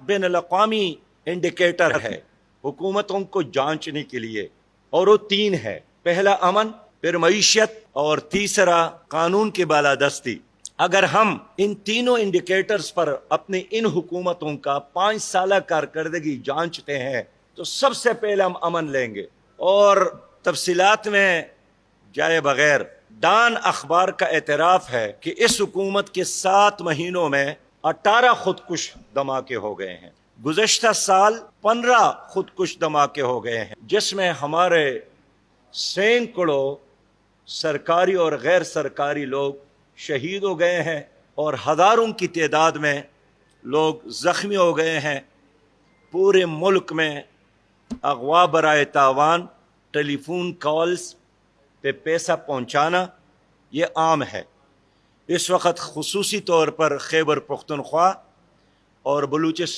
بین الاقوامی انڈیکیٹر ہے حکومتوں کو جانچنے کے لیے، اور وہ تین ہے: پہلا امن، پھر معیشت، اور تیسرا قانون کی بالادستی۔ اگر ہم ان تینوں انڈیکیٹرز پر اپنی ان حکومتوں کا 5 سالہ کارکردگی جانچتے ہیں تو سب سے پہلے ہم امن لیں گے۔ اور تفصیلات میں جائے بغیر ڈان اخبار کا اعتراف ہے کہ اس حکومت کے 7 مہینوں میں 18 خودکش دھماکے ہو گئے ہیں، گزشتہ سال 15 خودکش دھماکے ہو گئے ہیں، جس میں ہمارے سینکڑوں سرکاری اور غیر سرکاری لوگ شہید ہو گئے ہیں اور ہزاروں کی تعداد میں لوگ زخمی ہو گئے ہیں۔ پورے ملک میں اغوا برائے تاوان، ٹیلی فون کالز پہ پیسہ پہنچانا یہ عام ہے۔ اس وقت خصوصی طور پر خیبر پختونخوا اور بلوچستان